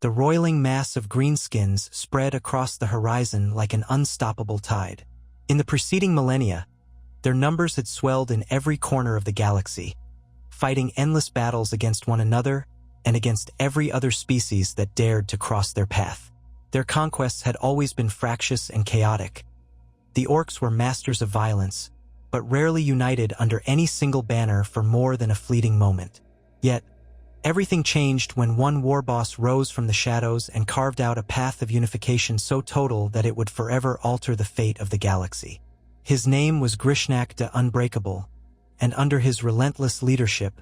The roiling mass of greenskins spread across the horizon like an unstoppable tide. In the preceding millennia, their numbers had swelled in every corner of the galaxy, fighting endless battles against one another and against every other species that dared to cross their path. Their conquests had always been fractious and chaotic. The Orks were masters of violence, but rarely united under any single banner for more than a fleeting moment. Yet, everything changed when one Warboss rose from the shadows and carved out a path of unification so total that it would forever alter the fate of the galaxy. His name was Grishnak the Unbreakable, and under his relentless leadership,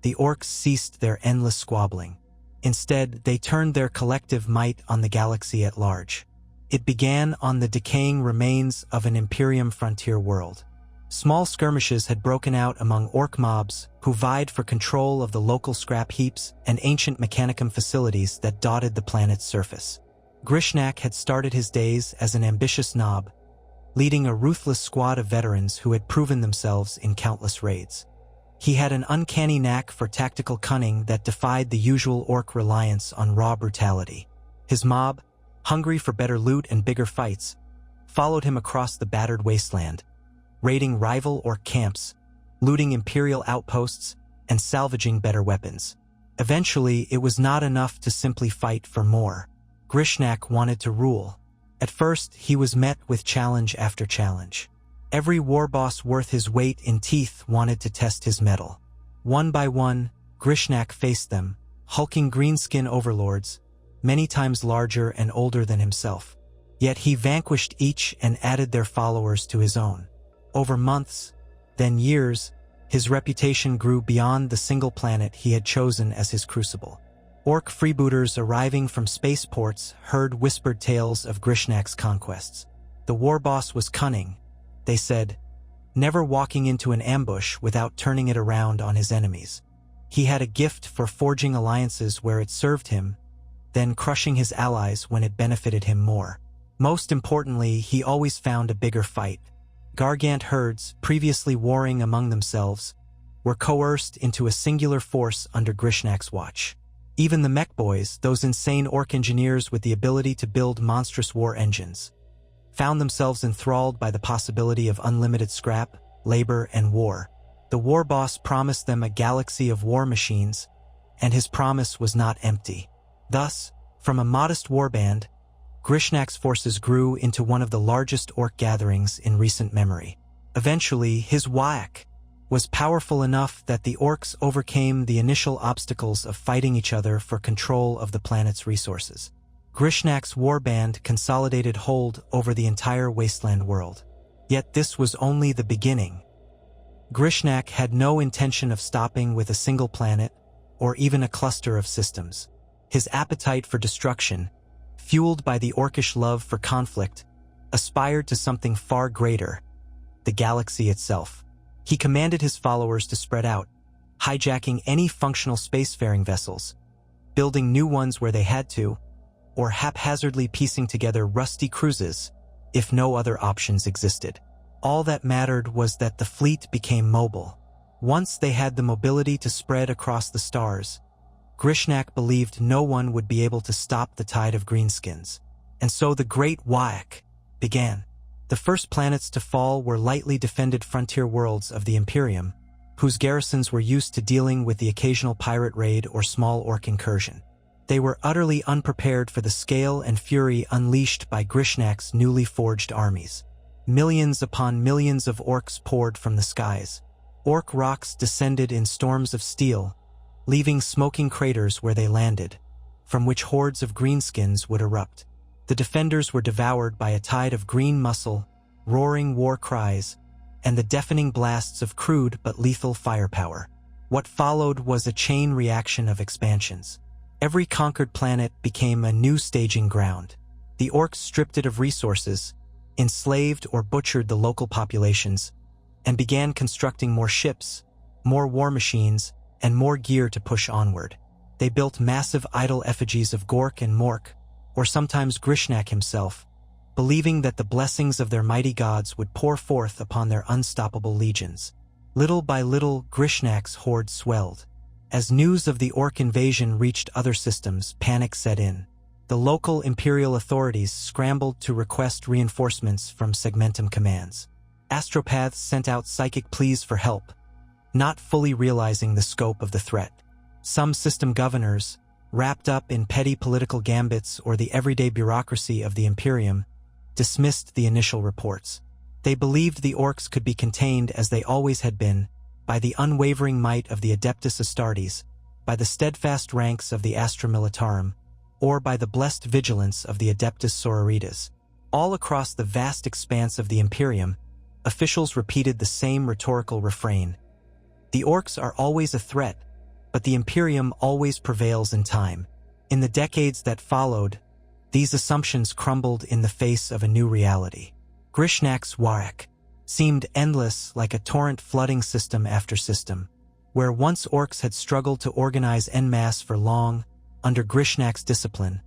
the Orks ceased their endless squabbling. Instead, they turned their collective might on the galaxy at large. It began on the decaying remains of an Imperium frontier world. Small skirmishes had broken out among Ork mobs who vied for control of the local scrap heaps and ancient mechanicum facilities that dotted the planet's surface. Grishnak had started his days as an ambitious nob, leading a ruthless squad of veterans who had proven themselves in countless raids. He had an uncanny knack for tactical cunning that defied the usual Ork reliance on raw brutality. His mob, hungry for better loot and bigger fights, followed him across the battered wasteland, raiding rival Ork camps, looting Imperial outposts, and salvaging better weapons. Eventually, it was not enough to simply fight for more. Grishnak wanted to rule. At first, he was met with challenge after challenge. Every warboss worth his weight in teeth wanted to test his mettle. One by one, Grishnak faced them, hulking greenskin overlords, many times larger and older than himself. Yet he vanquished each and added their followers to his own. Over months, then years, his reputation grew beyond the single planet he had chosen as his crucible. Ork freebooters arriving from spaceports heard whispered tales of Grishnak's conquests. The warboss was cunning, they said, never walking into an ambush without turning it around on his enemies. He had a gift for forging alliances where it served him, then crushing his allies when it benefited him more. Most importantly, he always found a bigger fight. Gargant herds, previously warring among themselves, were coerced into a singular force under Grishnak's watch. Even the mech boys, those insane Ork engineers with the ability to build monstrous war engines, found themselves enthralled by the possibility of unlimited scrap, labor, and war. The warboss promised them a galaxy of war machines, and his promise was not empty. Thus, from a modest warband, Grishnak's forces grew into one of the largest Ork gatherings in recent memory. Eventually, his Waak was powerful enough that the Orks overcame the initial obstacles of fighting each other for control of the planet's resources. Grishnak's warband consolidated hold over the entire wasteland world. Yet this was only the beginning. Grishnak had no intention of stopping with a single planet or even a cluster of systems. His appetite for destruction, fueled by the Orkish love for conflict, aspired to something far greater, the galaxy itself. He commanded his followers to spread out, hijacking any functional spacefaring vessels, building new ones where they had to, or haphazardly piecing together rusty cruises if no other options existed. All that mattered was that the fleet became mobile. Once they had the mobility to spread across the stars, Grishnak believed no one would be able to stop the tide of greenskins. And so the Great Waak began. The first planets to fall were lightly defended frontier worlds of the Imperium, whose garrisons were used to dealing with the occasional pirate raid or small Ork incursion. They were utterly unprepared for the scale and fury unleashed by Grishnak's newly forged armies. Millions upon millions of Orks poured from the skies. Ork rocks descended in storms of steel, leaving smoking craters where they landed, from which hordes of greenskins would erupt. The defenders were devoured by a tide of green muscle, roaring war cries, and the deafening blasts of crude but lethal firepower. What followed was a chain reaction of expansions. Every conquered planet became a new staging ground. The Orks stripped it of resources, enslaved or butchered the local populations, and began constructing more ships, more war machines, and more gear to push onward. They built massive idol effigies of Gork and Mork, or sometimes Grishnak himself, believing that the blessings of their mighty gods would pour forth upon their unstoppable legions. Little by little, Grishnak's horde swelled. As news of the Ork invasion reached other systems, panic set in. The local Imperial authorities scrambled to request reinforcements from Segmentum commands. Astropaths sent out psychic pleas for help, not fully realizing the scope of the threat. Some system governors, wrapped up in petty political gambits or the everyday bureaucracy of the Imperium, dismissed the initial reports. They believed the Orks could be contained as they always had been, by the unwavering might of the Adeptus Astartes, by the steadfast ranks of the Astra Militarum, or by the blessed vigilance of the Adeptus Sororitas. All across the vast expanse of the Imperium, officials repeated the same rhetorical refrain. The Orks are always a threat, but the Imperium always prevails in time. In the decades that followed, these assumptions crumbled in the face of a new reality. Grishnak's Warboss seemed endless, like a torrent flooding system after system. Where once Orks had struggled to organize en masse for long, under Grishnak's discipline,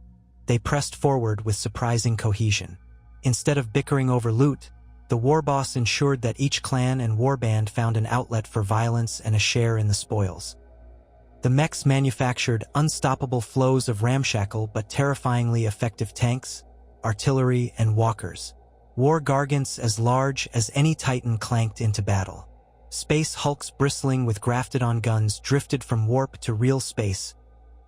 they pressed forward with surprising cohesion. Instead of bickering over loot, the Warboss ensured that each clan and warband found an outlet for violence and a share in the spoils. The mechs manufactured unstoppable flows of ramshackle but terrifyingly effective tanks, artillery, and walkers. War gargants as large as any Titan clanked into battle. Space hulks bristling with grafted-on guns drifted from warp to real space,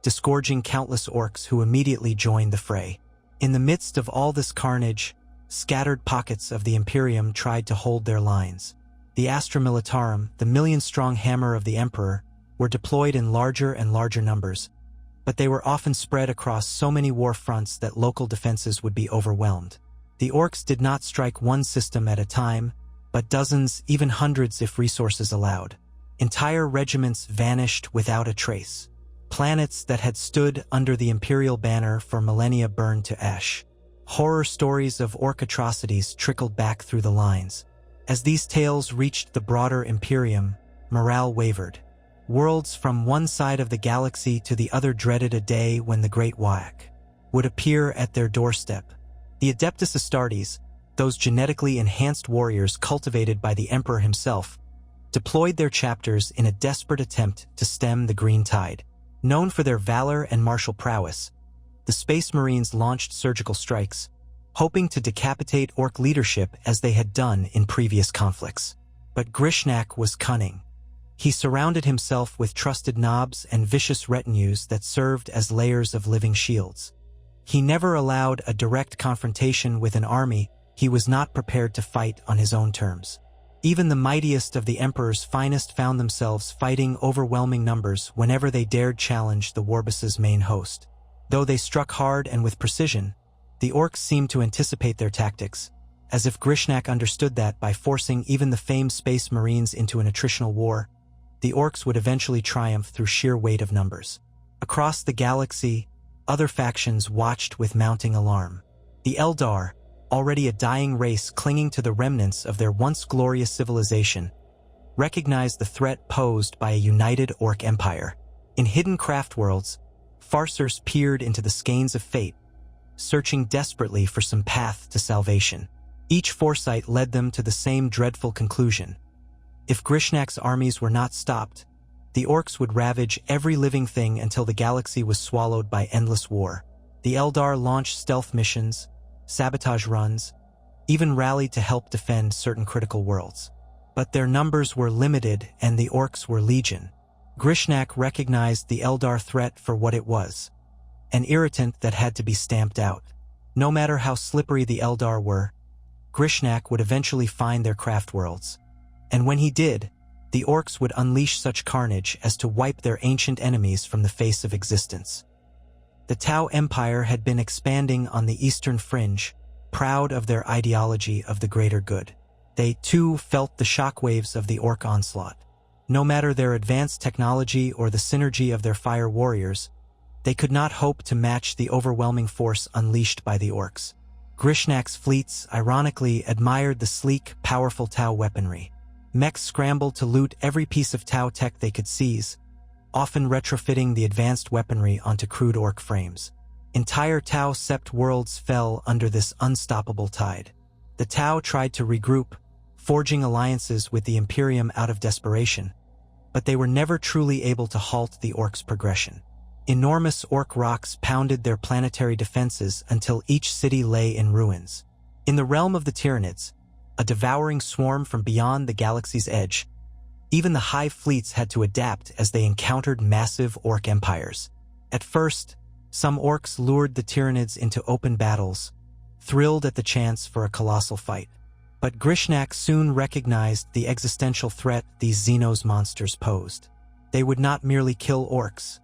disgorging countless Orks who immediately joined the fray. In the midst of all this carnage, scattered pockets of the Imperium tried to hold their lines. The Astra Militarum, the million-strong hammer of the Emperor, were deployed in larger and larger numbers, but they were often spread across so many war fronts that local defenses would be overwhelmed. The Orks did not strike one system at a time, but dozens, even hundreds if resources allowed. Entire regiments vanished without a trace. Planets that had stood under the Imperial banner for millennia burned to ash. Horror stories of Ork atrocities trickled back through the lines. As these tales reached the broader Imperium, morale wavered. Worlds from one side of the galaxy to the other dreaded a day when the Great Whack would appear at their doorstep. The Adeptus Astartes, those genetically enhanced warriors cultivated by the Emperor himself, deployed their chapters in a desperate attempt to stem the green tide. Known for their valor and martial prowess, the Space Marines launched surgical strikes, hoping to decapitate Ork leadership as they had done in previous conflicts. But Grishnak was cunning. He surrounded himself with trusted knobs and vicious retinues that served as layers of living shields. He never allowed a direct confrontation with an army he was not prepared to fight on his own terms. Even the mightiest of the Emperor's finest found themselves fighting overwhelming numbers whenever they dared challenge the Warboss's main host. Though they struck hard and with precision, the Orks seemed to anticipate their tactics, as if Grishnak understood that by forcing even the famed Space Marines into an attritional war, the Orks would eventually triumph through sheer weight of numbers. Across the galaxy, other factions watched with mounting alarm. The Eldar, already a dying race clinging to the remnants of their once glorious civilization, recognized the threat posed by a united Ork empire. In hidden craft worlds, farcers peered into the skeins of fate, searching desperately for some path to salvation. Each foresight led them to the same dreadful conclusion. If Grishnak's armies were not stopped, the Orks would ravage every living thing until the galaxy was swallowed by endless war. The Eldar launched stealth missions, sabotage runs, even rallied to help defend certain critical worlds. But their numbers were limited and the Orks were legion. Grishnak recognized the Eldar threat for what it was, an irritant that had to be stamped out. No matter how slippery the Eldar were, Grishnak would eventually find their craft worlds. And when he did, the Orks would unleash such carnage as to wipe their ancient enemies from the face of existence. The Tau Empire had been expanding on the eastern fringe, proud of their ideology of the greater good. They, too, felt the shockwaves of the Ork onslaught. No matter their advanced technology or the synergy of their fire warriors, they could not hope to match the overwhelming force unleashed by the Orks. Grishnak's fleets, ironically, admired the sleek, powerful Tau weaponry. Mechs scrambled to loot every piece of Tau tech they could seize, often retrofitting the advanced weaponry onto crude Ork frames. Entire Tau Sept worlds fell under this unstoppable tide. The Tau tried to regroup, forging alliances with the Imperium out of desperation, but they were never truly able to halt the Orks' progression. Enormous Ork rocks pounded their planetary defenses until each city lay in ruins. In the realm of the Tyranids, a devouring swarm from beyond the galaxy's edge, even the hive fleets had to adapt as they encountered massive Ork empires. At first, some Orks lured the Tyranids into open battles, thrilled at the chance for a colossal fight. But Grishnak soon recognized the existential threat these Xenos monsters posed. They would not merely kill Orks.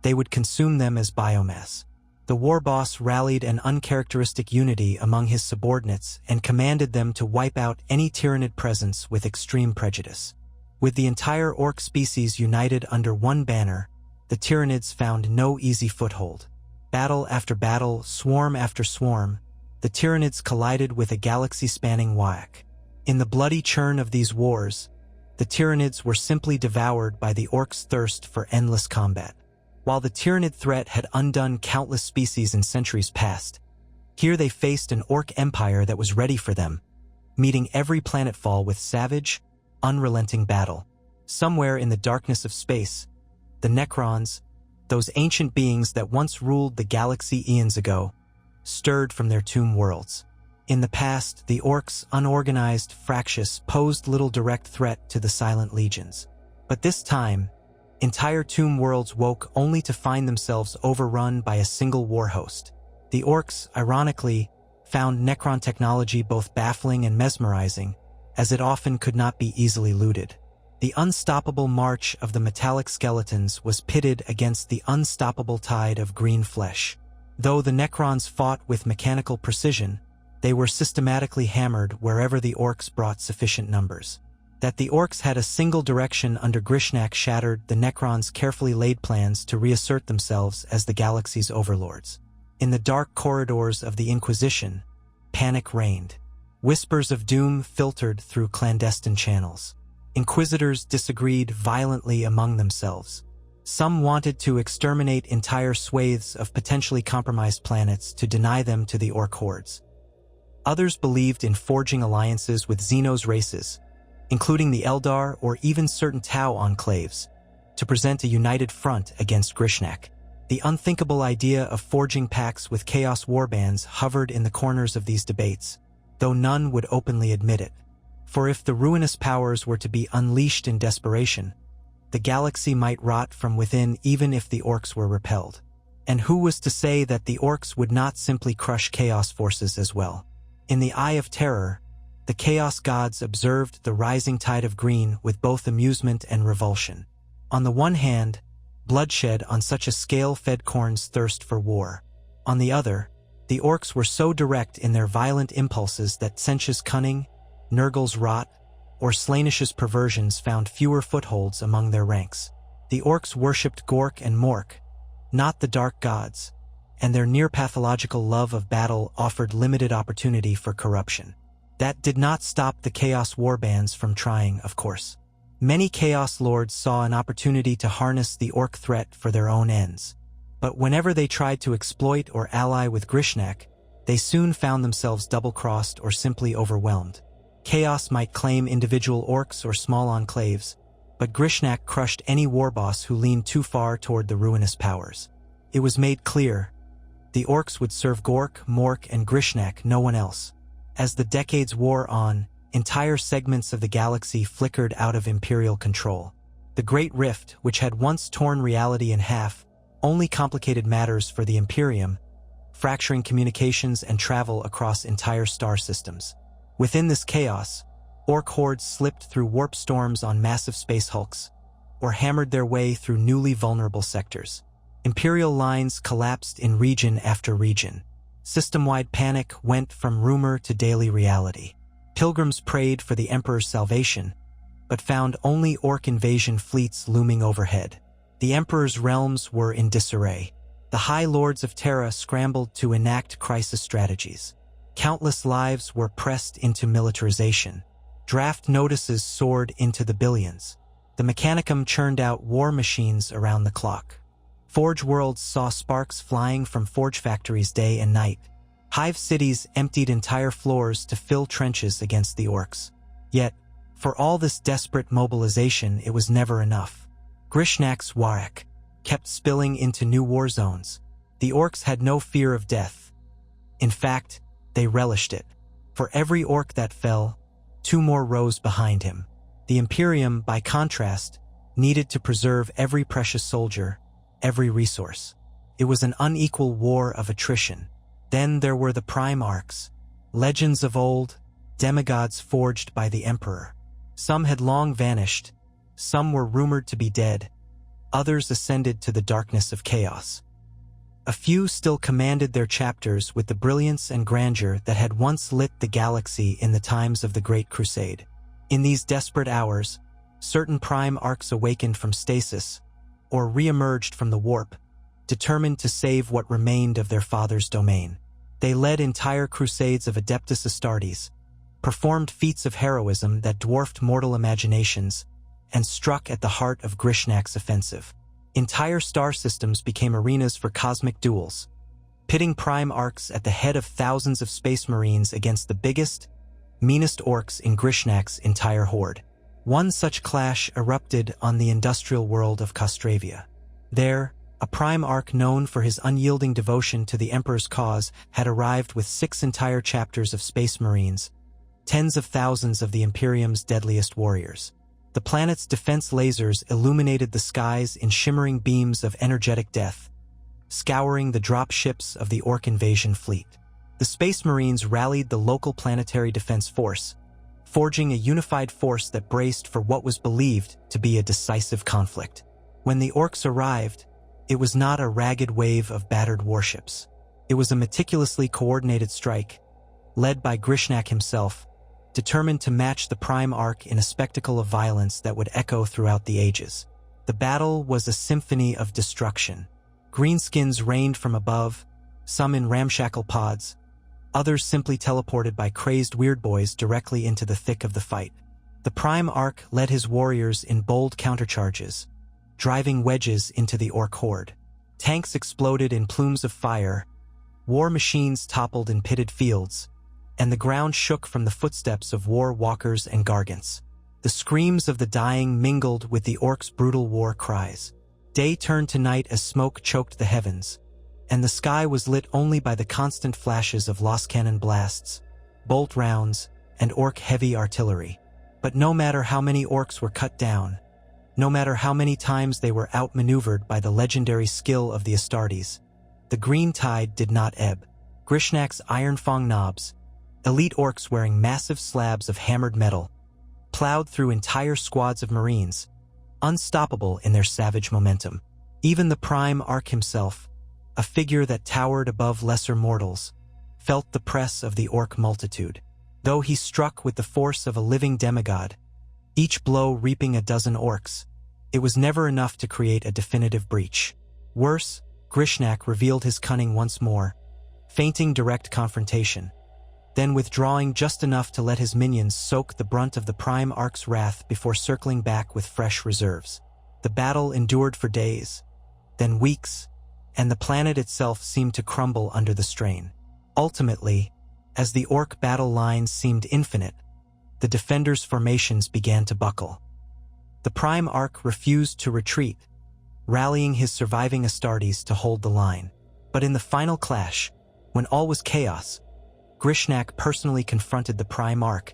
They would consume them as biomass. The Warboss rallied an uncharacteristic unity among his subordinates and commanded them to wipe out any Tyranid presence with extreme prejudice. With the entire Ork species united under one banner, the Tyranids found no easy foothold. Battle after battle, swarm after swarm, the Tyranids collided with a galaxy-spanning whack. In the bloody churn of these wars, the Tyranids were simply devoured by the Orks' thirst for endless combat. While the Tyranid threat had undone countless species in centuries past, here they faced an Ork empire that was ready for them, meeting every planetfall with savage, unrelenting battle. Somewhere in the darkness of space, the Necrons, those ancient beings that once ruled the galaxy eons ago, stirred from their tomb worlds. In the past, the Orks, unorganized, fractious, posed little direct threat to the Silent Legions. But this time, entire tomb worlds woke only to find themselves overrun by a single war host. The Orks, ironically, found Necron technology both baffling and mesmerizing, as it often could not be easily looted. The unstoppable march of the metallic skeletons was pitted against the unstoppable tide of green flesh. Though the Necrons fought with mechanical precision, they were systematically hammered wherever the Orks brought sufficient numbers. That the Orks had a single direction under Grishnak shattered the Necrons' carefully laid plans to reassert themselves as the galaxy's overlords. In the dark corridors of the Inquisition, panic reigned. Whispers of doom filtered through clandestine channels. Inquisitors disagreed violently among themselves. Some wanted to exterminate entire swathes of potentially compromised planets to deny them to the Ork hordes. Others believed in forging alliances with Xenos races, including the Eldar or even certain Tau enclaves, to present a united front against Grishnak. The unthinkable idea of forging pacts with Chaos warbands hovered in the corners of these debates, though none would openly admit it. For if the ruinous powers were to be unleashed in desperation, the galaxy might rot from within even if the Orks were repelled. And who was to say that the Orks would not simply crush Chaos forces as well? In the Eye of Terror, the Chaos gods observed the rising tide of green with both amusement and revulsion. On the one hand, bloodshed on such a scale fed Khorne's thirst for war. On the other, the Orks were so direct in their violent impulses that Tsench's cunning, Nurgle's rot, or Slaanish's perversions found fewer footholds among their ranks. The Orks worshipped Gork and Mork, not the dark gods, and their near-pathological love of battle offered limited opportunity for corruption. That did not stop the Chaos warbands from trying, of course. Many Chaos lords saw an opportunity to harness the Ork threat for their own ends. But whenever they tried to exploit or ally with Grishnak, they soon found themselves double-crossed or simply overwhelmed. Chaos might claim individual Orks or small enclaves, but Grishnak crushed any warboss who leaned too far toward the ruinous powers. It was made clear, the Orks would serve Gork, Mork, and Grishnak, no one else. As the decades wore on, entire segments of the galaxy flickered out of Imperial control. The Great Rift, which had once torn reality in half, only complicated matters for the Imperium, fracturing communications and travel across entire star systems. Within this chaos, Ork hordes slipped through warp storms on massive space hulks, or hammered their way through newly vulnerable sectors. Imperial lines collapsed in region after region. System-wide panic went from rumor to daily reality. Pilgrims prayed for the Emperor's salvation, but found only Ork invasion fleets looming overhead. The Emperor's realms were in disarray. The High Lords of Terra scrambled to enact crisis strategies. Countless lives were pressed into militarization. Draft notices soared into the billions. The Mechanicum churned out war machines around the clock. Forge worlds saw sparks flying from forge factories day and night. Hive cities emptied entire floors to fill trenches against the Orks. Yet, For all this desperate mobilization, it was never enough. Grishnak's Warek kept spilling into new war zones. The Orks had no fear of death. In fact, they relished it. For every Ork that fell, 2 more rose behind him. The Imperium, by contrast, needed to preserve every precious soldier, every resource. It was an unequal war of attrition. Then there were the Prime Arks, legends of old, demigods forged by the Emperor. Some had long vanished, some were rumored to be dead, others ascended to the darkness of chaos. A few still commanded their chapters with the brilliance and grandeur that had once lit the galaxy in the times of the Great Crusade. In these desperate hours, certain Prime Arks awakened from stasis, or re-emerged from the warp, determined to save what remained of their father's domain. They led entire crusades of Adeptus Astartes, performed feats of heroism that dwarfed mortal imaginations, and struck at the heart of Grishnak's offensive. Entire star systems became arenas for cosmic duels, pitting Prime Arks at the head of thousands of space marines against the biggest, meanest Orks in Grishnak's entire horde. One such clash erupted on the industrial world of Kostravia. There, a Prime Ark known for his unyielding devotion to the Emperor's cause had arrived with 6 entire chapters of space marines, tens of thousands of the Imperium's deadliest warriors. The planet's defense lasers illuminated the skies in shimmering beams of energetic death, scouring the drop ships of the Ork invasion fleet. The Space Marines rallied the local planetary defense force, forging a unified force that braced for what was believed to be a decisive conflict. When the Orks arrived, it was not a ragged wave of battered warships. It was a meticulously coordinated strike, led by Grishnak himself, determined to match the Prime Ark in a spectacle of violence that would echo throughout the ages. The battle was a symphony of destruction. Greenskins rained from above, some in ramshackle pods, others simply teleported by crazed weirdboys directly into the thick of the fight. The Prime Ark led his warriors in bold countercharges, driving wedges into the Ork horde. Tanks exploded in plumes of fire, war machines toppled in pitted fields, and the ground shook from the footsteps of war walkers and gargants. The screams of the dying mingled with the Orks' brutal war cries. Day turned to night as smoke choked the heavens, and the sky was lit only by the constant flashes of lost cannon blasts, bolt rounds, and Ork heavy artillery. But no matter how many Orks were cut down, no matter how many times they were outmaneuvered by the legendary skill of the Astartes, the green tide did not ebb. Grishnak's iron-fong knobs, elite Orks wearing massive slabs of hammered metal, plowed through entire squads of Marines, unstoppable in their savage momentum. Even the Prime Ark himself, a figure that towered above lesser mortals, felt the press of the Ork multitude. Though he struck with the force of a living demigod, each blow reaping a dozen Orks, it was never enough to create a definitive breach. Worse, Grishnak revealed his cunning once more, feinting direct confrontation, then withdrawing just enough to let his minions soak the brunt of the Prime Ark's wrath before circling back with fresh reserves. The battle endured for days, then weeks, and the planet itself seemed to crumble under the strain. Ultimately, as the Ork battle lines seemed infinite, the defenders' formations began to buckle. The Prime Ark refused to retreat, rallying his surviving Astartes to hold the line. But in the final clash, when all was chaos, Grishnak personally confronted the Prime Ark,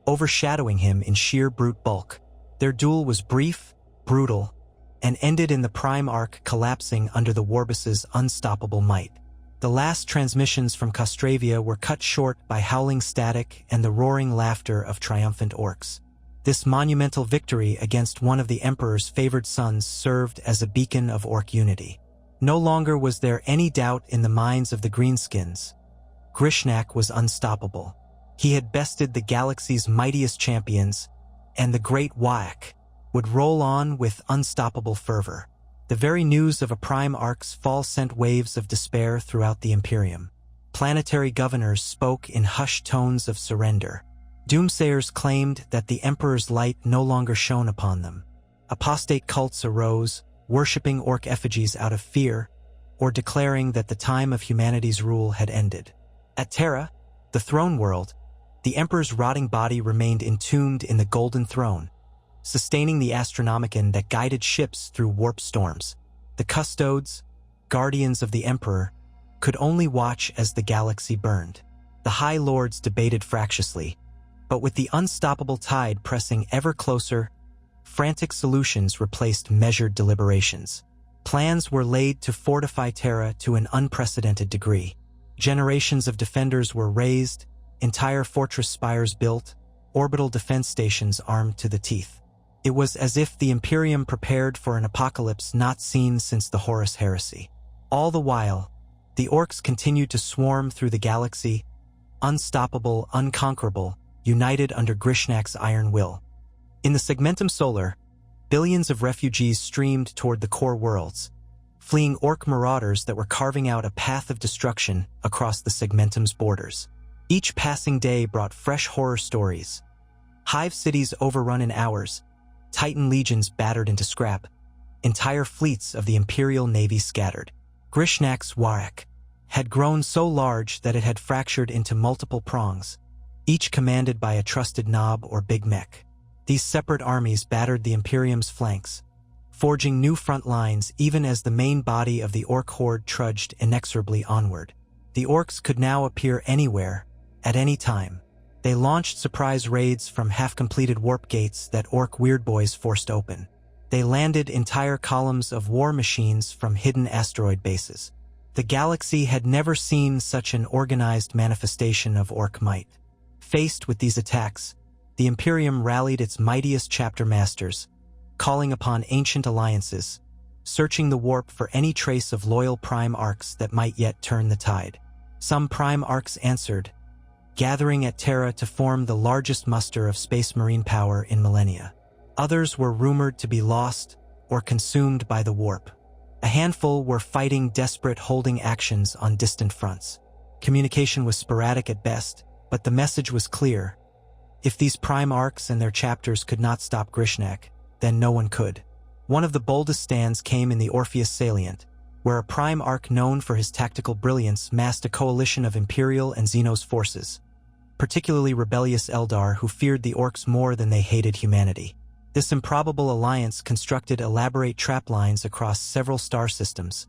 overshadowing him in sheer brute bulk. Their duel was brief, brutal, and ended in the Prime Ark collapsing under the Warboss's unstoppable might. The last transmissions from Kostravia were cut short by howling static and the roaring laughter of triumphant Orks. This monumental victory against one of the Emperor's favored sons served as a beacon of Ork unity. No longer was there any doubt in the minds of the Greenskins. Grishnak was unstoppable. He had bested the galaxy's mightiest champions, and the Great Waak would roll on with unstoppable fervor. The very news of a Prime Ark's fall sent waves of despair throughout the Imperium. Planetary governors spoke in hushed tones of surrender. Doomsayers claimed that the Emperor's light no longer shone upon them. Apostate cults arose, worshipping Ork effigies out of fear, or declaring that the time of humanity's rule had ended. At Terra, the throne world, The Emperor's rotting body remained entombed in the Golden Throne, sustaining the Astronomicon that guided ships through warp storms. The Custodes, guardians of the Emperor, could only watch as the galaxy burned. The High Lords debated fractiously, but with the unstoppable tide pressing ever closer, frantic solutions replaced measured deliberations. Plans were laid to fortify Terra to an unprecedented degree. Generations of defenders were raised, entire fortress spires built, orbital defense stations armed to the teeth. It was as if the Imperium prepared for an apocalypse not seen since the Horus Heresy. All the while, the Orks continued to swarm through the galaxy, unstoppable, unconquerable, united under Grishnak's iron will. In the Segmentum Solar, billions of refugees streamed toward the core worlds, fleeing Ork marauders that were carving out a path of destruction across the Segmentum's borders. Each passing day brought fresh horror stories. Hive cities overrun in hours, Titan legions battered into scrap, entire fleets of the Imperial Navy scattered. Grishnak's Warrak had grown so large that it had fractured into multiple prongs, each commanded by a trusted Nob or Big Mech. These separate armies battered the Imperium's flanks, forging new front lines even as the main body of the Ork horde trudged inexorably onward. The Orks could now appear anywhere, at any time. They launched surprise raids from half-completed warp gates that Ork weirdboys forced open. They landed entire columns of war machines from hidden asteroid bases. The galaxy had never seen such an organized manifestation of Ork might. Faced with these attacks, the Imperium rallied its mightiest chapter masters, calling upon ancient alliances, searching the warp for any trace of loyal Prime Arks that might yet turn the tide. Some Prime Arks answered, gathering at Terra to form the largest muster of space marine power in millennia. Others were rumored to be lost or consumed by the warp. A handful were fighting desperate holding actions on distant fronts. Communication was sporadic at best, but the message was clear. If these Prime Arks and their chapters could not stop Grishnak, then no one could. One of the boldest stands came in the Orpheus Salient, where a Prime Ark known for his tactical brilliance massed a coalition of Imperial and Xenos forces, particularly rebellious Eldar who feared the Orks more than they hated humanity. This improbable alliance constructed elaborate trap lines across several star systems,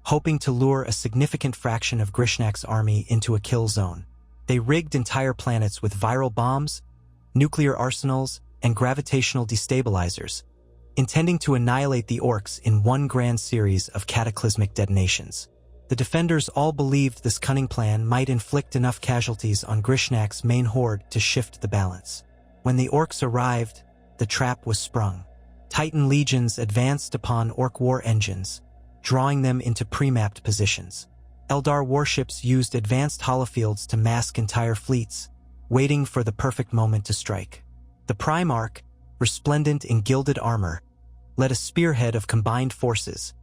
hoping to lure a significant fraction of Grishnak's army into a kill zone. They rigged entire planets with viral bombs, nuclear arsenals, and gravitational destabilizers, intending to annihilate the Orks in one grand series of cataclysmic detonations. The defenders all believed this cunning plan might inflict enough casualties on Grishnak's main horde to shift the balance. When the Orks arrived, the trap was sprung. Titan legions advanced upon Ork war engines, drawing them into pre-mapped positions. Eldar warships used advanced holofields to mask entire fleets, waiting for the perfect moment to strike. The Prime Ark, resplendent in gilded armor, led a spearhead of combined forces,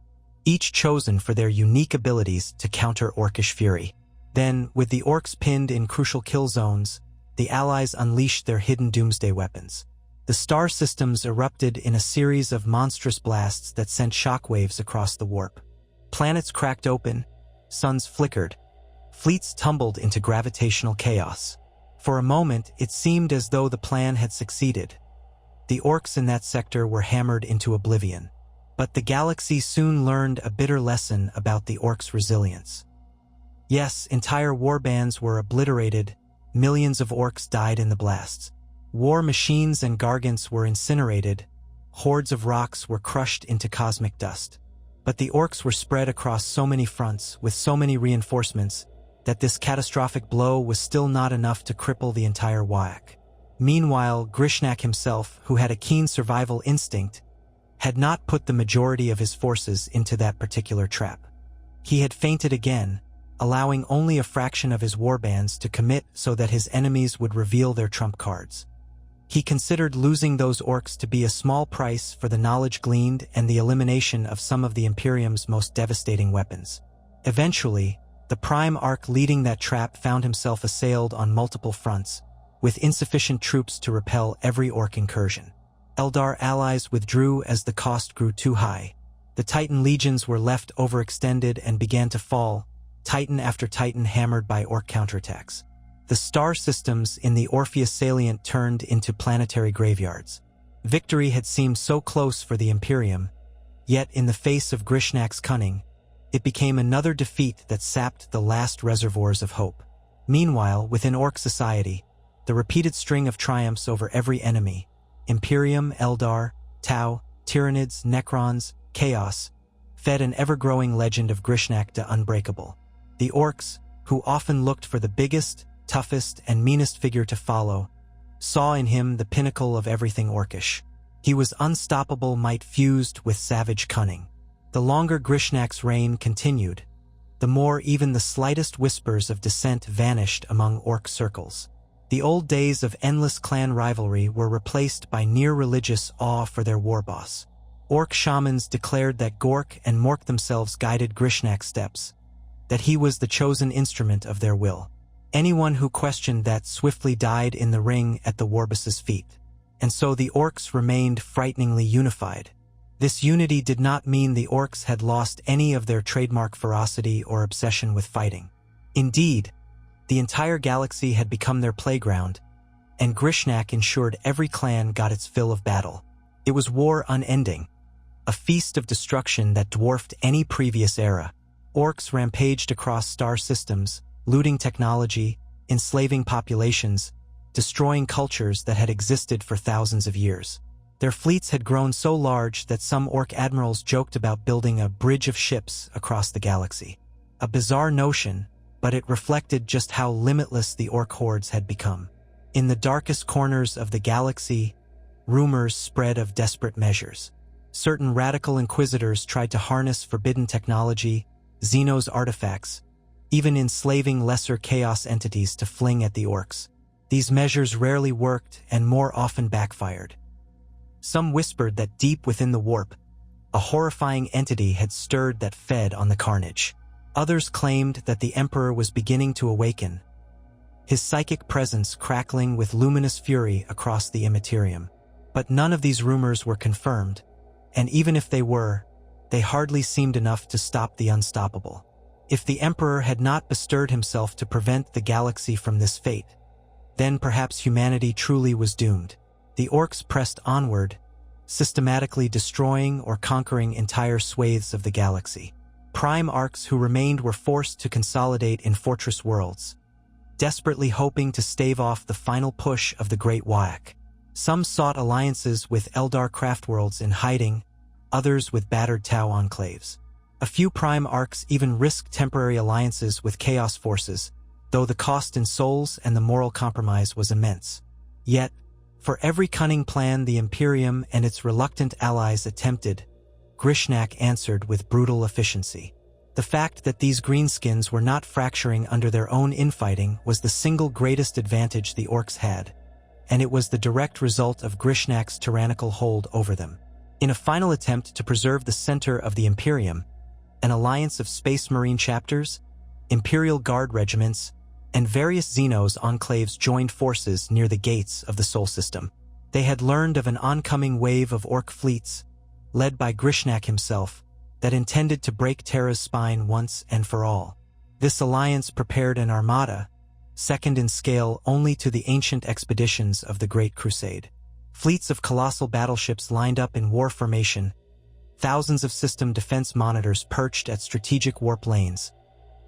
each chosen for their unique abilities to counter Orkish fury. Then, with the Orks pinned in crucial kill zones, the Allies unleashed their hidden doomsday weapons. The star systems erupted in a series of monstrous blasts that sent shockwaves across the warp. Planets cracked open, suns flickered, fleets tumbled into gravitational chaos. For a moment, it seemed as though the plan had succeeded. The Orks in that sector were hammered into oblivion. But the galaxy soon learned a bitter lesson about the Orks' resilience. Yes, entire warbands were obliterated, millions of Orks died in the blasts. War machines and gargants were incinerated, hordes of rocks were crushed into cosmic dust. But the Orks were spread across so many fronts, with so many reinforcements, that this catastrophic blow was still not enough to cripple the entire Warrak. Meanwhile, Grishnak himself, who had a keen survival instinct, had not put the majority of his forces into that particular trap. He had fainted again, allowing only a fraction of his warbands to commit so that his enemies would reveal their trump cards. He considered losing those Orks to be a small price for the knowledge gleaned and the elimination of some of the Imperium's most devastating weapons. Eventually, the Prime Ark leading that trap found himself assailed on multiple fronts, with insufficient troops to repel every Ork incursion. Eldar allies withdrew as the cost grew too high. The Titan legions were left overextended and began to fall, Titan after Titan hammered by Ork counterattacks. The star systems in the Orpheus salient turned into planetary graveyards. Victory had seemed so close for the Imperium, yet in the face of Grishnak's cunning, it became another defeat that sapped the last reservoirs of hope. Meanwhile, within Orc society, the repeated string of triumphs over every enemy, Imperium, Eldar, Tau, Tyranids, Necrons, Chaos, fed an ever-growing legend of Grishnak the Unbreakable. The Orcs, who often looked for the biggest, toughest, and meanest figure to follow, saw in him the pinnacle of everything Orcish. He was unstoppable might fused with savage cunning. The longer Grishnak's reign continued, the more even the slightest whispers of dissent vanished among Orc circles. The old days of endless clan rivalry were replaced by near-religious awe for their warboss. Orc shamans declared that Gork and Mork themselves guided Grishnak's steps, that he was the chosen instrument of their will. Anyone who questioned that swiftly died in the ring at the Warboss's feet. And so the Orcs remained frighteningly unified. This unity did not mean the Orcs had lost any of their trademark ferocity or obsession with fighting. Indeed, the entire galaxy had become their playground, and Grishnak ensured every clan got its fill of battle. It was war unending, a feast of destruction that dwarfed any previous era. Orcs rampaged across star systems, looting technology, enslaving populations, destroying cultures that had existed for thousands of years. Their fleets had grown so large that some Orc admirals joked about building a bridge of ships across the galaxy. A bizarre notion, but it reflected just how limitless the Orc hordes had become. In the darkest corners of the galaxy, rumors spread of desperate measures. Certain radical inquisitors tried to harness forbidden technology, Xenos artifacts, even enslaving lesser chaos entities to fling at the Orcs. These measures rarely worked and more often backfired. Some whispered that deep within the warp, a horrifying entity had stirred that fed on the carnage. Others claimed that the Emperor was beginning to awaken, his psychic presence crackling with luminous fury across the immaterium. But none of these rumors were confirmed, and even if they were, they hardly seemed enough to stop the unstoppable. If the Emperor had not bestirred himself to prevent the galaxy from this fate, then perhaps humanity truly was doomed. The Orcs pressed onward, systematically destroying or conquering entire swathes of the galaxy. Prime Arcs who remained were forced to consolidate in fortress worlds, desperately hoping to stave off the final push of the Great Whack. Some sought alliances with Eldar craftworlds in hiding, others with battered Tau enclaves. A few Prime Arcs even risked temporary alliances with Chaos forces, though the cost in souls and the moral compromise was immense. Yet, for every cunning plan the Imperium and its reluctant allies attempted, Grishnak answered with brutal efficiency. The fact that these greenskins were not fracturing under their own infighting was the single greatest advantage the Orcs had, and it was the direct result of Grishnak's tyrannical hold over them. In a final attempt to preserve the center of the Imperium, an alliance of Space Marine chapters, Imperial Guard regiments, and various Xenos enclaves joined forces near the gates of the Sol System. They had learned of an oncoming wave of Orc fleets, led by Grishnak himself, that intended to break Terra's spine once and for all. This alliance prepared an armada, second in scale only to the ancient expeditions of the Great Crusade. Fleets of colossal battleships lined up in war formation, thousands of system defense monitors perched at strategic warp lanes.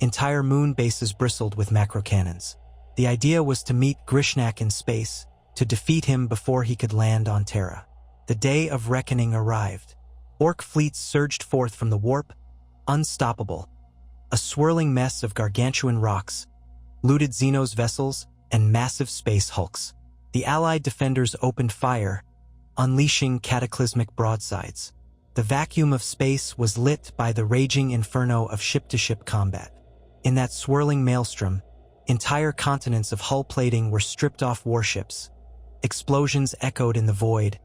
Entire moon bases bristled with macro cannons. The idea was to meet Grishnak in space, to defeat him before he could land on Terra. The day of reckoning arrived. Orc fleets surged forth from the warp, unstoppable, a swirling mess of gargantuan rocks, looted Xenos vessels, and massive space hulks. The Allied defenders opened fire, unleashing cataclysmic broadsides. The vacuum of space was lit by the raging inferno of ship-to-ship combat. In that swirling maelstrom, entire continents of hull plating were stripped off warships. Explosions echoed in the void,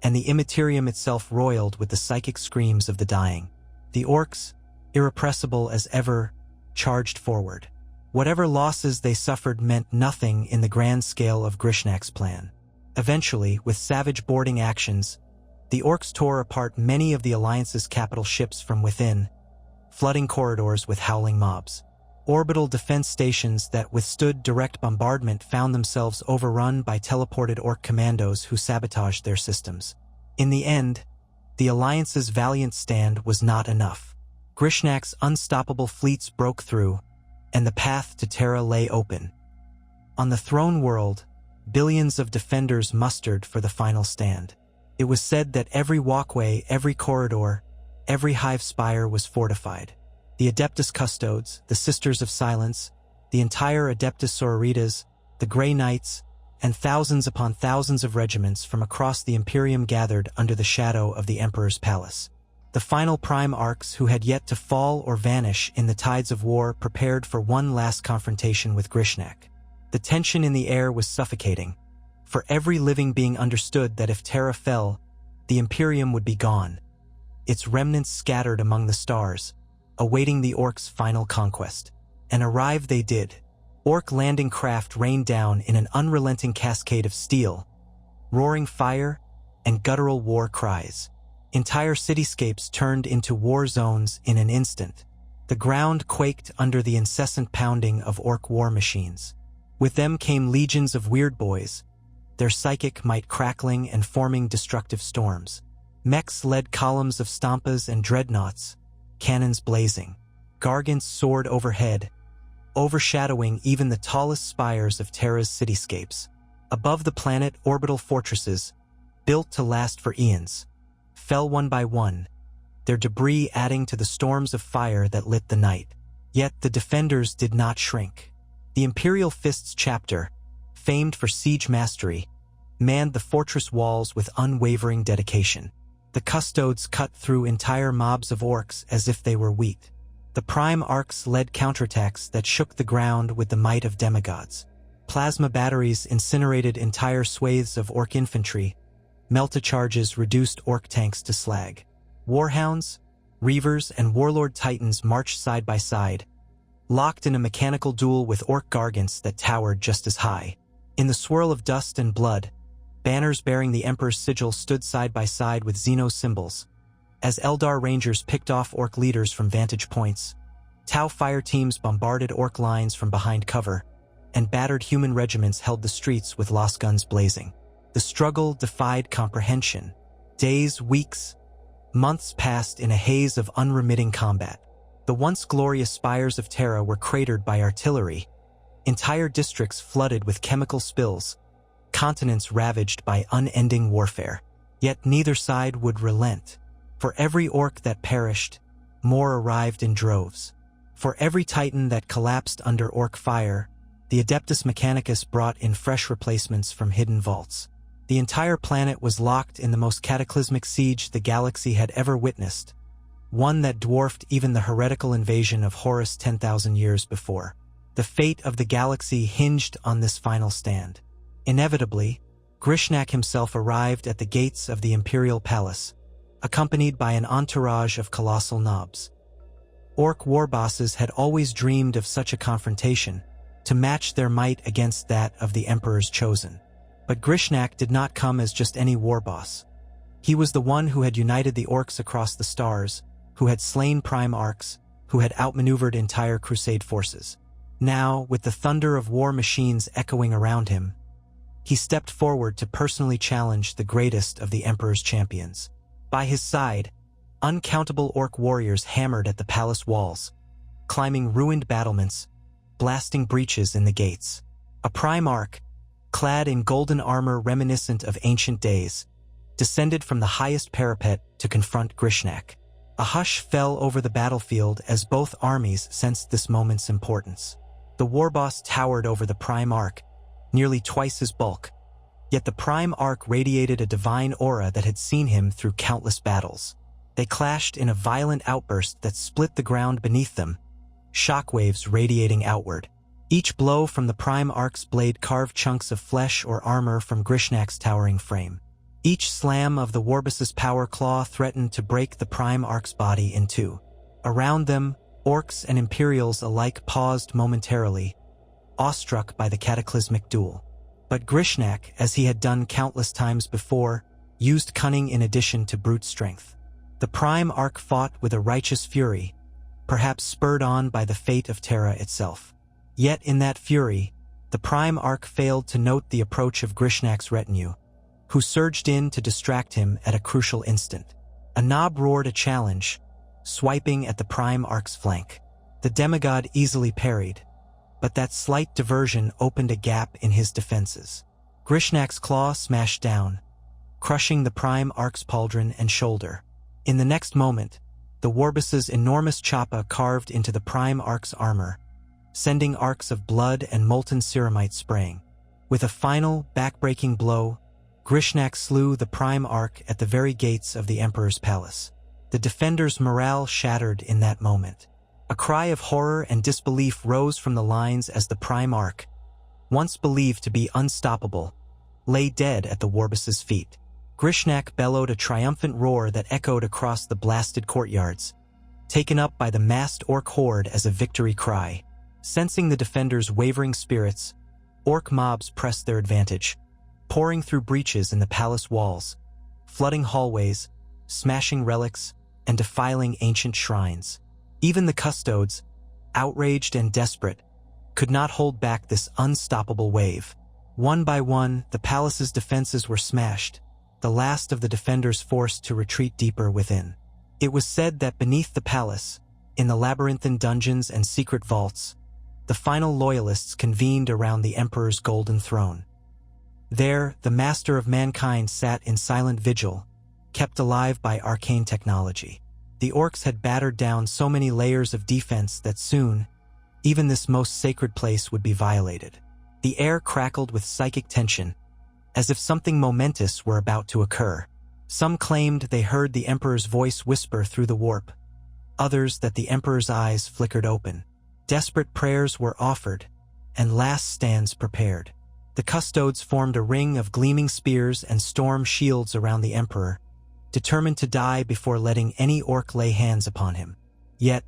and the Immaterium itself roiled with the psychic screams of the dying. The Orcs, irrepressible as ever, charged forward. Whatever losses they suffered meant nothing in the grand scale of Grishnak's plan. Eventually, with savage boarding actions, the Orcs tore apart many of the Alliance's capital ships from within, flooding corridors with howling mobs. Orbital defense stations that withstood direct bombardment found themselves overrun by teleported Ork commandos who sabotaged their systems. In the end, the Alliance's valiant stand was not enough. Grishnak's unstoppable fleets broke through, and the path to Terra lay open. On the throne world, billions of defenders mustered for the final stand. It was said that every walkway, every corridor, every hive spire was fortified. The Adeptus Custodes, the Sisters of Silence, the entire Adeptus Sororitas, the Grey Knights, and thousands upon thousands of regiments from across the Imperium gathered under the shadow of the Emperor's palace. The final Prime Orks who had yet to fall or vanish in the tides of war prepared for one last confrontation with Grishnak. The tension in the air was suffocating, for every living being understood that if Terra fell, the Imperium would be gone, its remnants scattered among the stars, awaiting the Orks' final conquest. And arrive they did. Ork landing craft rained down in an unrelenting cascade of steel, roaring fire, and guttural war cries. Entire cityscapes turned into war zones in an instant. The ground quaked under the incessant pounding of Ork war machines. With them came legions of weird boys, their psychic might crackling and forming destructive storms. Mechs led columns of stampas and dreadnoughts, cannons blazing. Gargants soared overhead, overshadowing even the tallest spires of Terra's cityscapes. Above the planet, orbital fortresses, built to last for eons, fell one by one, their debris adding to the storms of fire that lit the night. Yet the defenders did not shrink. The Imperial Fists chapter, famed for siege mastery, manned the fortress walls with unwavering dedication. The Custodes cut through entire mobs of Orks as if they were wheat. The Prime Orks led counterattacks that shook the ground with the might of demigods. Plasma batteries incinerated entire swathes of Ork infantry. Melta-charges reduced Ork tanks to slag. Warhounds, Reavers, and Warlord Titans marched side by side, locked in a mechanical duel with Ork Gargants that towered just as high. In the swirl of dust and blood, banners bearing the Emperor's sigil stood side by side with Xeno's symbols. As Eldar Rangers picked off Ork leaders from vantage points, Tau fire teams bombarded Ork lines from behind cover, and battered human regiments held the streets with lost guns blazing. The struggle defied comprehension. Days, weeks, months passed in a haze of unremitting combat. The once glorious spires of Terra were cratered by artillery, entire districts flooded with chemical spills, continents ravaged by unending warfare. Yet neither side would relent. For every Ork that perished, more arrived in droves. For every Titan that collapsed under Ork fire, the Adeptus Mechanicus brought in fresh replacements from hidden vaults. The entire planet was locked in the most cataclysmic siege the galaxy had ever witnessed, one that dwarfed even the heretical invasion of Horus 10,000 years before. The fate of the galaxy hinged on this final stand. Inevitably, Grishnak himself arrived at the gates of the Imperial Palace, accompanied by an entourage of colossal knobs. Ork warbosses had always dreamed of such a confrontation, to match their might against that of the Emperor's chosen. But Grishnak did not come as just any warboss. He was the one who had united the Orks across the stars, who had slain Prime Orks, who had outmaneuvered entire Crusade forces. Now, with the thunder of war machines echoing around him, he stepped forward to personally challenge the greatest of the Emperor's champions. By his side, uncountable Ork warriors hammered at the palace walls, climbing ruined battlements, blasting breaches in the gates. A Prime Ork, clad in golden armor reminiscent of ancient days, descended from the highest parapet to confront Grishnak. A hush fell over the battlefield as both armies sensed this moment's importance. The warboss towered over the Prime Ork, nearly twice his bulk, yet the Prime Ork radiated a divine aura that had seen him through countless battles. They clashed in a violent outburst that split the ground beneath them, shockwaves radiating outward. Each blow from the Prime Ork's blade carved chunks of flesh or armor from Grishnak's towering frame. Each slam of the Warboss's power claw threatened to break the Prime Ork's body in two. Around them, Orks and Imperials alike paused momentarily, awestruck by the cataclysmic duel. But Grishnak, as he had done countless times before, used cunning in addition to brute strength. The Prime Ork fought with a righteous fury, perhaps spurred on by the fate of Terra itself. Yet in that fury, the Prime Ark failed to note the approach of Grishnak's retinue, who surged in to distract him at a crucial instant. A Nob roared a challenge, swiping at the Prime Ark's flank. The demigod easily parried, but that slight diversion opened a gap in his defenses. Grishnak's claw smashed down, crushing the Prime Ark's pauldron and shoulder. In the next moment, the Warboss's enormous choppa carved into the Prime Ark's armor, sending arcs of blood and molten ceramite spraying. With a final, back-breaking blow, Grishnak slew the Prime Ark at the very gates of the Emperor's palace. The defenders' morale shattered in that moment. A cry of horror and disbelief rose from the lines as the Prime Ark, once believed to be unstoppable, lay dead at the Warboss's feet. Grishnak bellowed a triumphant roar that echoed across the blasted courtyards, taken up by the massed Ork horde as a victory cry. Sensing the defenders' wavering spirits, Ork mobs pressed their advantage, pouring through breaches in the palace walls, flooding hallways, smashing relics, and defiling ancient shrines. Even the custodes, outraged and desperate, could not hold back this unstoppable wave. One by one, the palace's defenses were smashed, the last of the defenders forced to retreat deeper within. It was said that beneath the palace, in the labyrinthine dungeons and secret vaults, the final loyalists convened around the Emperor's golden throne. There, the master of mankind sat in silent vigil, kept alive by arcane technology. The Orks had battered down so many layers of defense that soon, even this most sacred place would be violated. The air crackled with psychic tension, as if something momentous were about to occur. Some claimed they heard the Emperor's voice whisper through the warp, others that the Emperor's eyes flickered open. Desperate prayers were offered, and last stands prepared. The custodes formed a ring of gleaming spears and storm shields around the Emperor, determined to die before letting any Ork lay hands upon him. Yet,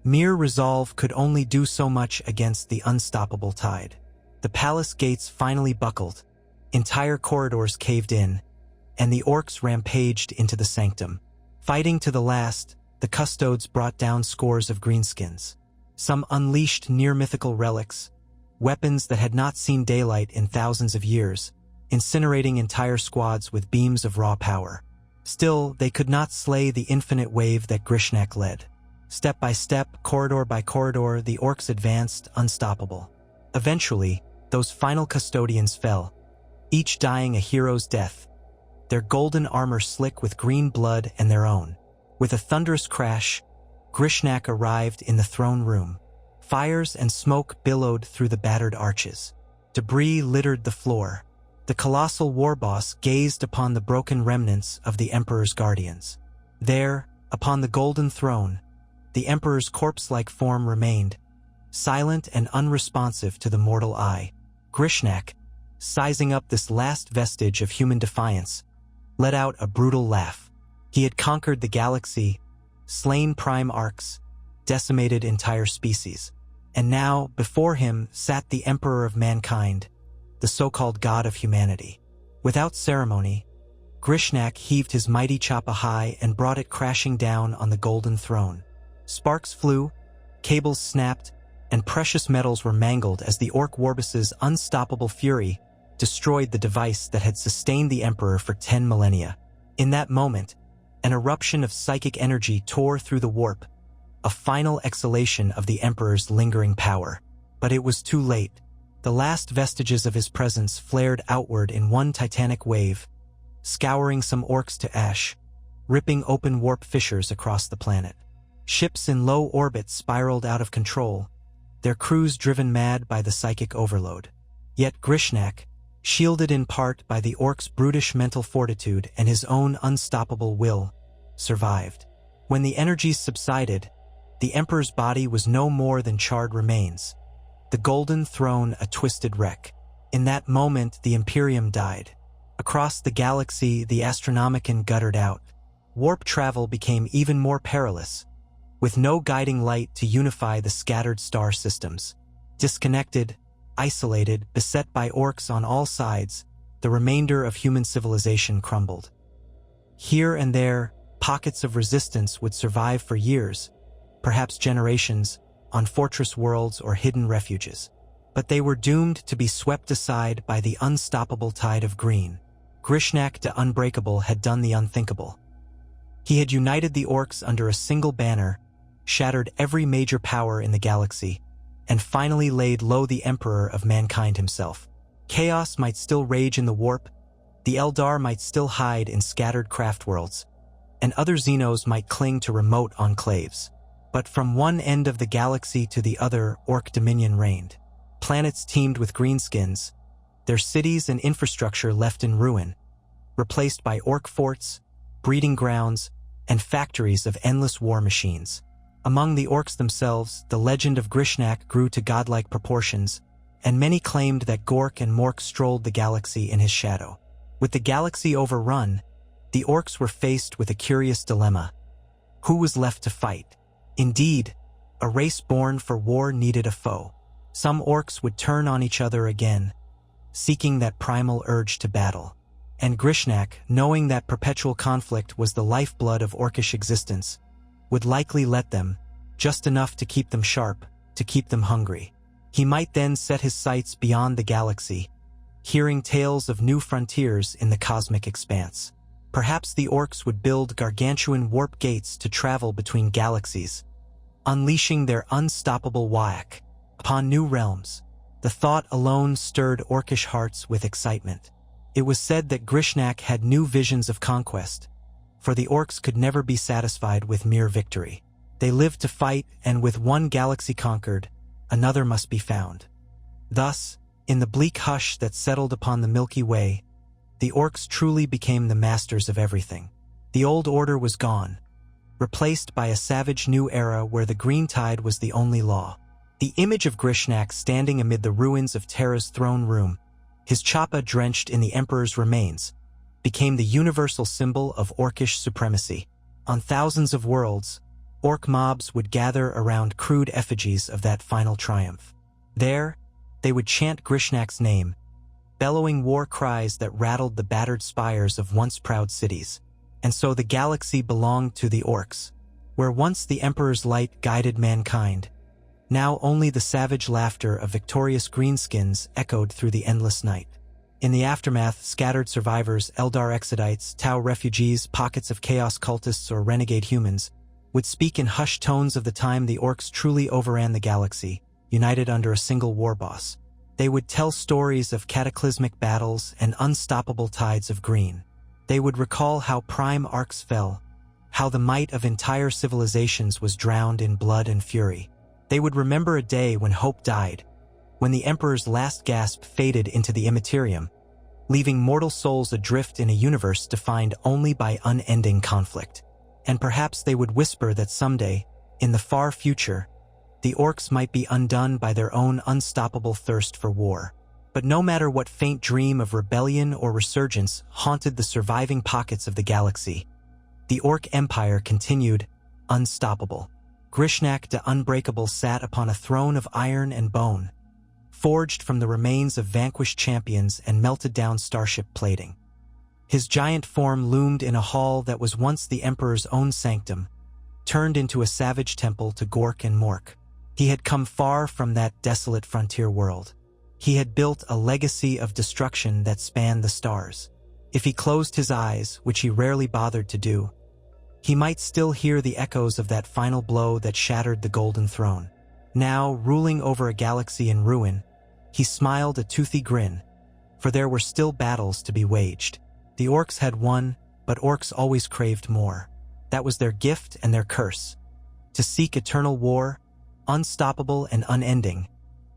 mere resolve could only do so much against the unstoppable tide. The palace gates finally buckled, entire corridors caved in, and the Orks rampaged into the sanctum. Fighting to the last, the custodes brought down scores of greenskins. Some unleashed near-mythical relics, weapons that had not seen daylight in thousands of years, incinerating entire squads with beams of raw power. Still, they could not slay the infinite wave that Grishnak led. Step by step, corridor by corridor, the Orks advanced, unstoppable. Eventually, those final custodians fell, each dying a hero's death, their golden armor slick with green blood and their own. With a thunderous crash, Grishnak arrived in the throne room. Fires and smoke billowed through the battered arches. Debris littered the floor. The colossal Warboss gazed upon the broken remnants of the Emperor's guardians. There, upon the golden throne, the Emperor's corpse-like form remained, silent and unresponsive to the mortal eye. Grishnak, sizing up this last vestige of human defiance, let out a brutal laugh. He had conquered the galaxy, slain Prime Arks, decimated entire species. And now, before him, sat the Emperor of mankind, the so-called God of humanity. Without ceremony, Grishnak heaved his mighty choppa high and brought it crashing down on the golden throne. Sparks flew, cables snapped, and precious metals were mangled as the Ork Warboss's unstoppable fury destroyed the device that had sustained the Emperor for 10 millennia. In that moment, an eruption of psychic energy tore through the warp, a final exhalation of the Emperor's lingering power. But it was too late. The last vestiges of his presence flared outward in one titanic wave, scouring some Orks to ash, ripping open warp fissures across the planet. Ships in low orbit spiraled out of control, their crews driven mad by the psychic overload. Yet Grishnak, shielded in part by the Ork's brutish mental fortitude and his own unstoppable will, survived. When the energies subsided, the Emperor's body was no more than charred remains, the golden throne a twisted wreck. In that moment, the Imperium died. Across the galaxy, the Astronomicon guttered out. Warp travel became even more perilous, with no guiding light to unify the scattered star systems. Disconnected, isolated, beset by Orks on all sides, the remainder of human civilization crumbled. Here and there, pockets of resistance would survive for years, perhaps generations, on fortress worlds or hidden refuges. But they were doomed to be swept aside by the unstoppable tide of green. Grishnak the Unbreakable had done the unthinkable. He had united the Orks under a single banner, shattered every major power in the galaxy, and finally laid low the Emperor of mankind himself. Chaos might still rage in the warp, the Eldar might still hide in scattered craft worlds, and other Xenos might cling to remote enclaves. But from one end of the galaxy to the other, Ork dominion reigned. Planets teemed with greenskins, their cities and infrastructure left in ruin, replaced by Ork forts, breeding grounds, and factories of endless war machines. Among the Orks themselves, the legend of Grishnak grew to godlike proportions, and many claimed that Gork and Mork strolled the galaxy in his shadow. With the galaxy overrun, the Orks were faced with a curious dilemma. Who was left to fight? Indeed, a race born for war needed a foe. Some Orks would turn on each other again, seeking that primal urge to battle. And Grishnak, knowing that perpetual conflict was the lifeblood of Orkish existence, would likely let them, just enough to keep them sharp, to keep them hungry. He might then set his sights beyond the galaxy, hearing tales of new frontiers in the cosmic expanse. Perhaps the Orks would build gargantuan warp gates to travel between galaxies, unleashing their unstoppable whack upon new realms. The thought alone stirred Orkish hearts with excitement. It was said that Grishnak had new visions of conquest, for the Orks could never be satisfied with mere victory. They lived to fight, and with one galaxy conquered, another must be found. Thus, in the bleak hush that settled upon the Milky Way, the Orks truly became the masters of everything. The old order was gone, replaced by a savage new era where the green tide was the only law. The image of Grishnak standing amid the ruins of Terra's throne room, his chappa drenched in the Emperor's remains, became the universal symbol of Orkish supremacy. On thousands of worlds, Ork mobs would gather around crude effigies of that final triumph. There, they would chant Grishnak's name, bellowing war cries that rattled the battered spires of once proud cities. And so the galaxy belonged to the Orks, where once the Emperor's light guided mankind. Now only the savage laughter of victorious greenskins echoed through the endless night. In the aftermath, scattered survivors, Eldar exodites, Tau refugees, pockets of chaos cultists or renegade humans, would speak in hushed tones of the time the Orks truly overran the galaxy, united under a single warboss. They would tell stories of cataclysmic battles and unstoppable tides of green. They would recall how prime arcs fell, how the might of entire civilizations was drowned in blood and fury. They would remember a day when hope died, when the Emperor's last gasp faded into the immaterium, leaving mortal souls adrift in a universe defined only by unending conflict. And perhaps they would whisper that someday, in the far future, the Orks might be undone by their own unstoppable thirst for war. But no matter what faint dream of rebellion or resurgence haunted the surviving pockets of the galaxy, the Ork Empire continued unstoppable. Grishnak the Unbreakable sat upon a throne of iron and bone, forged from the remains of vanquished champions and melted down starship plating. His giant form loomed in a hall that was once the Emperor's own sanctum, turned into a savage temple to Gork and Mork. He had come far from that desolate frontier world. He had built a legacy of destruction that spanned the stars. If he closed his eyes, which he rarely bothered to do, he might still hear the echoes of that final blow that shattered the Golden Throne. Now, ruling over a galaxy in ruin, he smiled a toothy grin, for there were still battles to be waged. The Orks had won, but Orks always craved more. That was their gift and their curse. To seek eternal war, unstoppable and unending,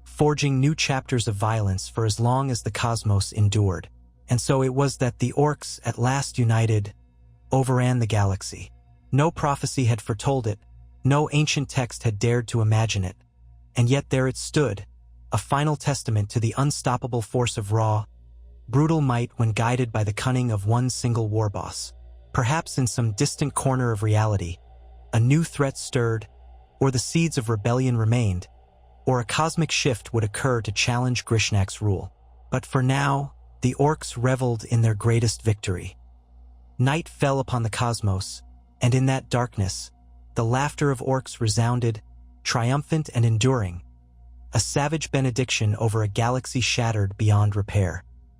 forging new chapters of violence for as long as the cosmos endured. And so it was that the Orks, at last united, overran the galaxy. No prophecy had foretold it, no ancient text had dared to imagine it, and yet there it stood, a final testament to the unstoppable force of raw, brutal might when guided by the cunning of one single warboss. Perhaps in some distant corner of reality, a new threat stirred, or the seeds of rebellion remained, or a cosmic shift would occur to challenge Grishnak's rule. But for now, the Orks reveled in their greatest victory. Night fell upon the cosmos, and in that darkness, The laughter of orcs resounded, triumphant and enduring, a savage benediction over a galaxy shattered beyond repair.